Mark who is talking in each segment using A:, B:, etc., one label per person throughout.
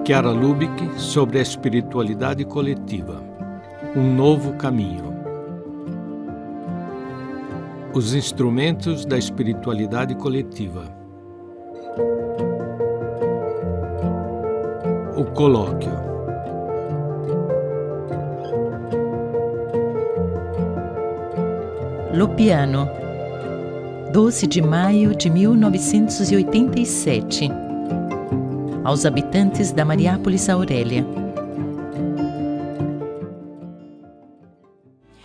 A: Chiara Lubick sobre a espiritualidade coletiva. Um novo caminho. Os instrumentos da espiritualidade coletiva. O colóquio.
B: Lopiano, 12 de maio de 1987. Aos habitantes da Mariápolis Aurélia.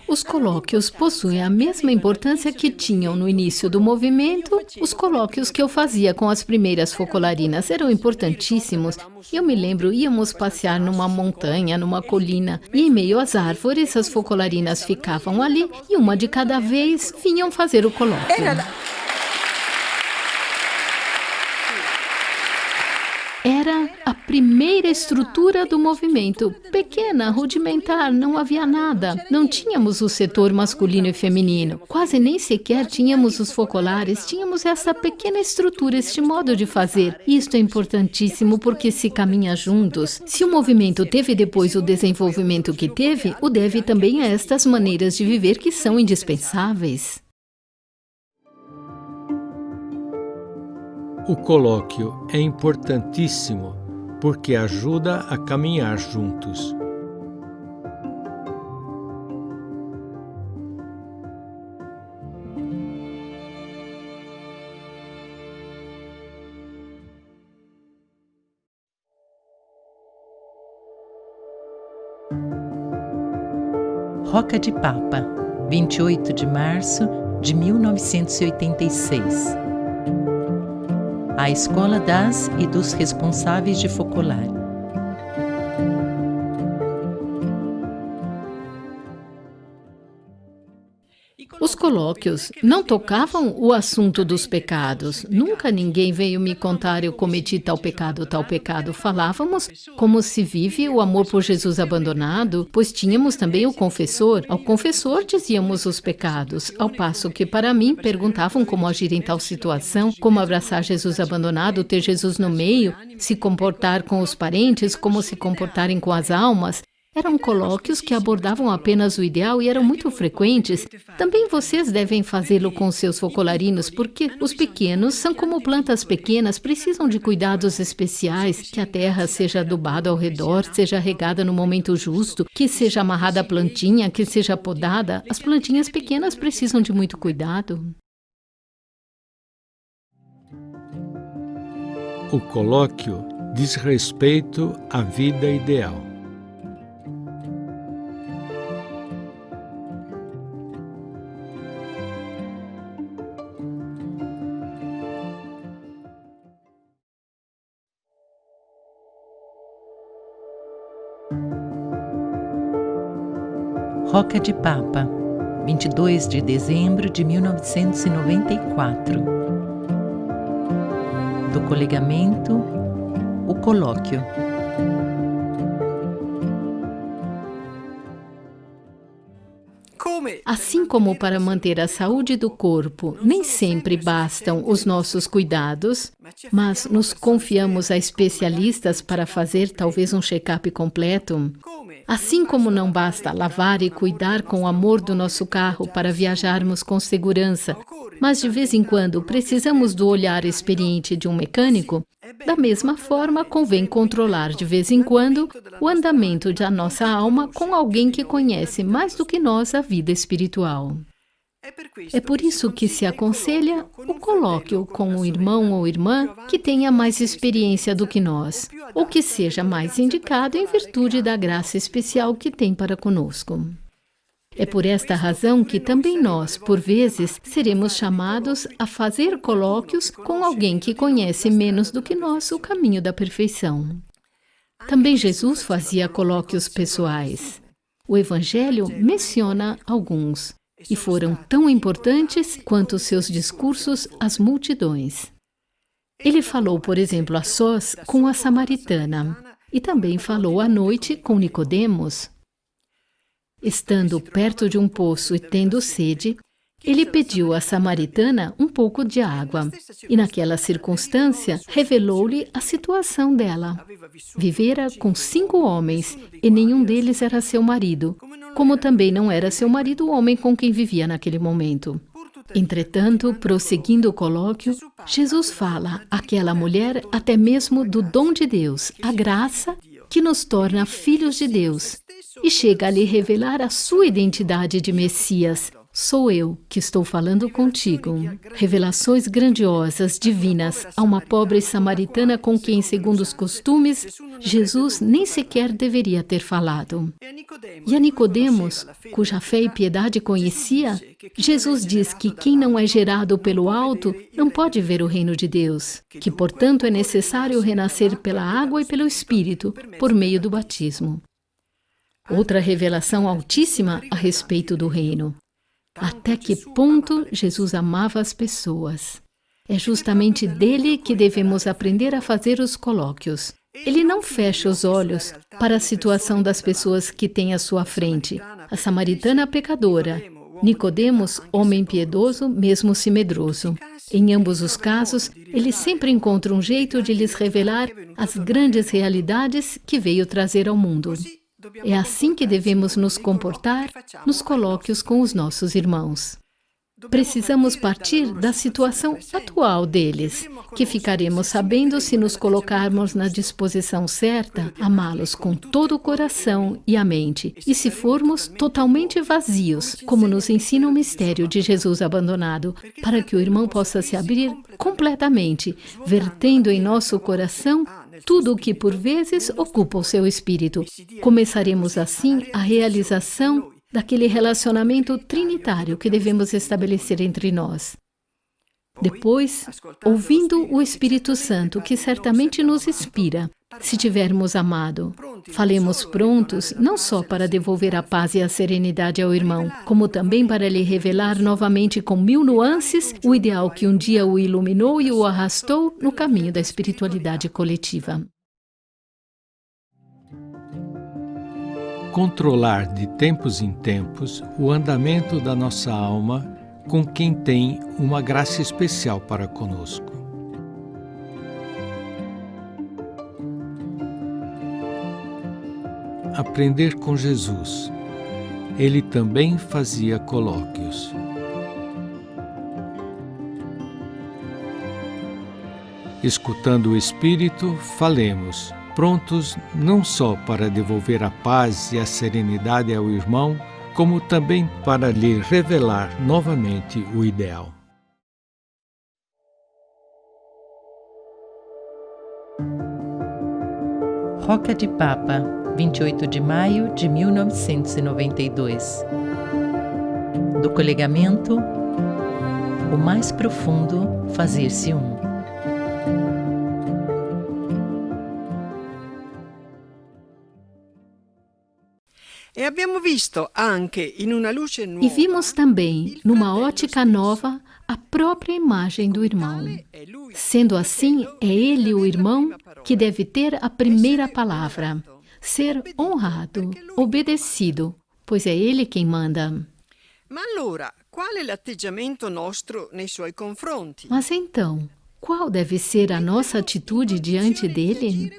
C: Os colóquios possuem a mesma importância que tinham no início do movimento. Os colóquios que eu fazia com as primeiras focolarinas eram importantíssimos. Eu me lembro, íamos passear numa montanha, numa colina, e em meio às árvores as focolarinas ficavam ali e uma de cada vez vinham fazer o colóquio. Era a primeira estrutura do movimento, pequena, rudimentar, não havia nada. Não tínhamos o setor masculino e feminino, quase nem sequer tínhamos os focolares, tínhamos essa pequena estrutura, este modo de fazer. Isto é importantíssimo porque se caminha juntos. Se o movimento teve depois o desenvolvimento que teve, o deve também a estas maneiras de viver que são indispensáveis.
A: O colóquio é importantíssimo porque ajuda a caminhar juntos.
B: Roca de Papa, 28 de março de 1986. A Escola das e dos Responsáveis de Focolar.
C: Os colóquios não tocavam o assunto dos pecados. Nunca ninguém veio me contar eu cometi tal pecado, tal pecado. Falávamos como se vive o amor por Jesus abandonado, pois tínhamos também o confessor. Ao confessor dizíamos os pecados, ao passo que para mim perguntavam como agir em tal situação, como abraçar Jesus abandonado, ter Jesus no meio, se comportar com os parentes, como se comportarem com as almas. Eram colóquios que abordavam apenas o ideal e eram muito frequentes. Também vocês devem fazê-lo com seus focolarinos, porque os pequenos são como plantas pequenas, precisam de cuidados especiais, que a terra seja adubada ao redor, seja regada no momento justo, que seja amarrada a plantinha, que seja podada. As plantinhas pequenas precisam de muito cuidado.
A: O colóquio diz respeito à vida ideal.
B: Roca de Papa, 22 de dezembro de 1994. Do colegamento, o colóquio.
C: Assim como para manter a saúde do corpo, nem sempre bastam os nossos cuidados, mas nos confiamos a especialistas para fazer talvez um check-up completo. Assim como não basta lavar e cuidar com amor do nosso carro para viajarmos com segurança, mas de vez em quando precisamos do olhar experiente de um mecânico, da mesma forma convém controlar de vez em quando o andamento da nossa alma com alguém que conhece mais do que nós a vida espiritual. É por isso que se aconselha o colóquio com um irmão ou irmã que tenha mais experiência do que nós, ou que seja mais indicado em virtude da graça especial que tem para conosco. É por esta razão que também nós, por vezes, seremos chamados a fazer colóquios com alguém que conhece menos do que nós o caminho da perfeição. Também Jesus fazia colóquios pessoais. O Evangelho menciona alguns, e foram tão importantes quanto seus discursos às multidões. Ele falou, por exemplo, a sós com a samaritana, e também falou à noite com Nicodemos. Estando perto de um poço e tendo sede, Ele pediu à samaritana um pouco de água e, naquela circunstância, revelou-lhe a situação dela. Vivera com 5 homens e nenhum deles era seu marido, como também não era seu marido o homem com quem vivia naquele momento. Entretanto, prosseguindo o colóquio, Jesus fala àquela mulher até mesmo do dom de Deus, a graça que nos torna filhos de Deus, e chega a lhe revelar a sua identidade de Messias. Sou eu que estou falando contigo. Revelações grandiosas, divinas, a uma pobre samaritana com quem, segundo os costumes, Jesus nem sequer deveria ter falado. E a Nicodemos, cuja fé e piedade conhecia, Jesus diz que quem não é gerado pelo alto não pode ver o reino de Deus, que, portanto, é necessário renascer pela água e pelo Espírito, por meio do batismo. Outra revelação altíssima a respeito do reino. Até que ponto Jesus amava as pessoas. É justamente dele que devemos aprender a fazer os colóquios. Ele não fecha os olhos para a situação das pessoas que tem à sua frente. A samaritana pecadora, Nicodemos, homem piedoso, mesmo se medroso. Em ambos os casos, ele sempre encontra um jeito de lhes revelar as grandes realidades que veio trazer ao mundo. É assim que devemos nos comportar nos colóquios com os nossos irmãos. Precisamos partir da situação atual deles, que ficaremos sabendo se nos colocarmos na disposição certa, amá-los com todo o coração e a mente, e se formos totalmente vazios, como nos ensina o mistério de Jesus abandonado, para que o irmão possa se abrir completamente, vertendo em nosso coração tudo o que por vezes ocupa o seu espírito. Começaremos assim a realização daquele relacionamento trinitário que devemos estabelecer entre nós. Depois, ouvindo o Espírito Santo, que certamente nos inspira, se tivermos amado, falemos prontos não só para devolver a paz e a serenidade ao irmão, como também para lhe revelar novamente com 1000 nuances o ideal que um dia o iluminou e o arrastou no caminho da espiritualidade coletiva.
A: Controlar de tempos em tempos o andamento da nossa alma com quem tem uma graça especial para conosco. Aprender com Jesus. Ele também fazia colóquios. Escutando o Espírito, falemos, prontos não só para devolver a paz e a serenidade ao irmão, como também para lhe revelar novamente o ideal.
B: Rocca di Papa, 28 de maio de 1992. Do colegamento, o mais profundo fazer-se um.
C: E vimos também, numa ótica nova, a própria imagem do irmão. Sendo assim, é ele, o irmão, que deve ter a primeira palavra, ser honrado, obedecido, pois é ele quem manda. Mas então, qual deve ser a nossa atitude diante dele?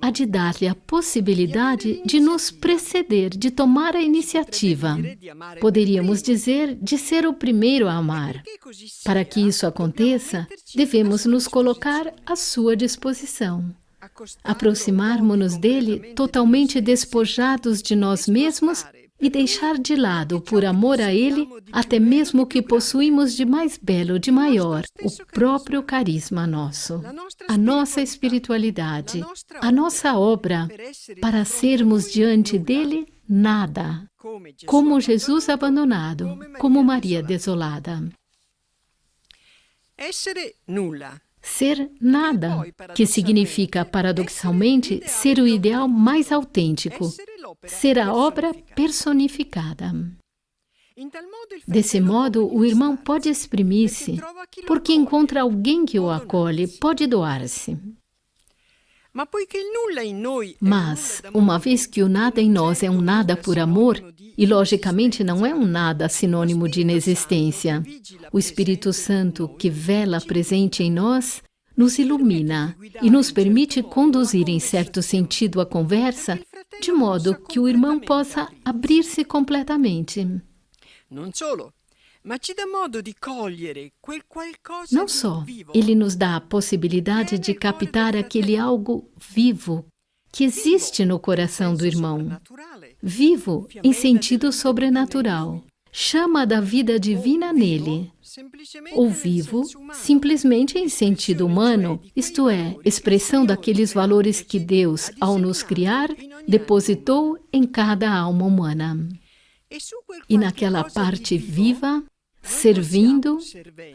C: A de dar-lhe a possibilidade de nos preceder, de tomar a iniciativa. Poderíamos dizer de ser o primeiro a amar. Para que isso aconteça, devemos nos colocar à sua disposição. Aproximarmos-nos dele totalmente despojados de nós mesmos e deixar de lado, por amor a ele, até mesmo o que possuímos de mais belo, de maior, o próprio carisma nosso, a nossa espiritualidade, a nossa obra, para sermos diante dele nada, como Jesus abandonado, como Maria desolada. Ser nada, que significa, paradoxalmente, ser o ideal mais autêntico, ser a obra personificada. Desse modo, o irmão pode exprimir-se, porque encontra alguém que o acolhe, pode doar-se. Mas, uma vez que o nada em nós é um nada por amor, e logicamente não é um nada sinônimo de inexistência, o Espírito Santo, que vela presente em nós, nos ilumina e nos permite conduzir em certo sentido a conversa, de modo que o irmão possa abrir-se completamente. Não só, ele nos dá a possibilidade de captar aquele algo vivo que existe no coração do irmão. Vivo em sentido sobrenatural. Chama da vida divina nele. Ou vivo simplesmente em sentido humano, isto é, expressão daqueles valores que Deus, ao nos criar, depositou em cada alma humana. E naquela parte viva, servindo,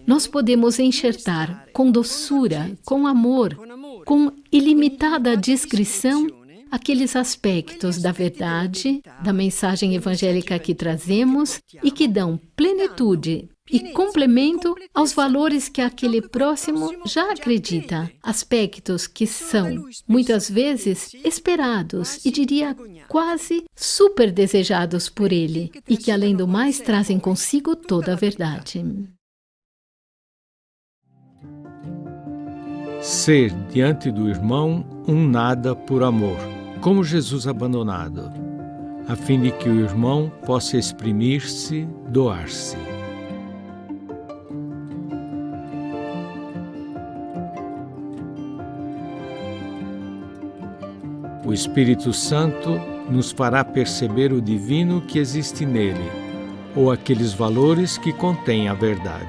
C: nós podemos enxertar com doçura, com amor, com ilimitada discrição, aqueles aspectos da verdade, da mensagem evangélica que trazemos e que dão plenitude e complemento aos valores que aquele próximo já acredita. Aspectos que são, muitas vezes, esperados e diria quase super desejados por ele e que, além do mais, trazem consigo toda a verdade.
A: Ser diante do irmão um nada por amor, como Jesus abandonado, a fim de que o irmão possa exprimir-se, doar-se. O Espírito Santo nos fará perceber o divino que existe nele, ou aqueles valores que contém a verdade.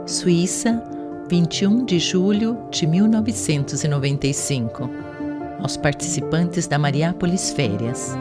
B: Suíça, 21 de julho de 1995. Aos participantes da Mariápolis Férias.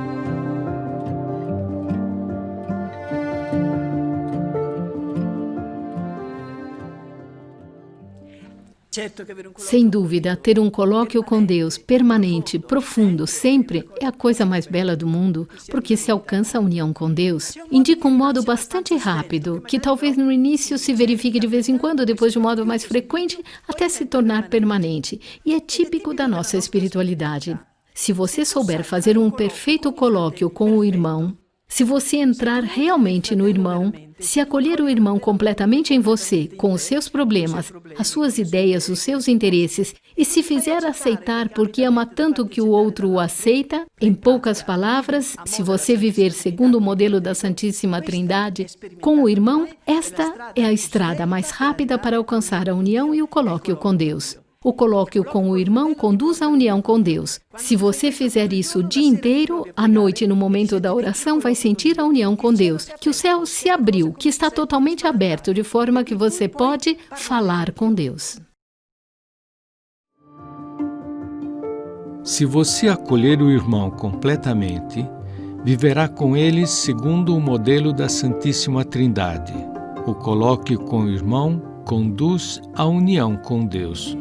C: Sem dúvida, ter um colóquio com Deus permanente, profundo, sempre, é a coisa mais bela do mundo, porque se alcança a união com Deus. Indica um modo bastante rápido, que talvez no início se verifique de vez em quando, depois de um modo mais frequente, até se tornar permanente, e é típico da nossa espiritualidade. Se você souber fazer um perfeito colóquio com o irmão, se você entrar realmente no irmão, se acolher o irmão completamente em você, com os seus problemas, as suas ideias, os seus interesses, e se fizer aceitar porque ama tanto que o outro o aceita, em poucas palavras, se você viver segundo o modelo da Santíssima Trindade, com o irmão, esta é a estrada mais rápida para alcançar a união e o colóquio com Deus. O colóquio com o irmão conduz à união com Deus. Se você fizer isso o dia inteiro, à noite, no momento da oração, vai sentir a união com Deus, que o céu se abriu, que está totalmente aberto, de forma que você pode falar com Deus.
A: Se você acolher o irmão completamente, viverá com ele segundo o modelo da Santíssima Trindade. O colóquio com o irmão conduz à união com Deus.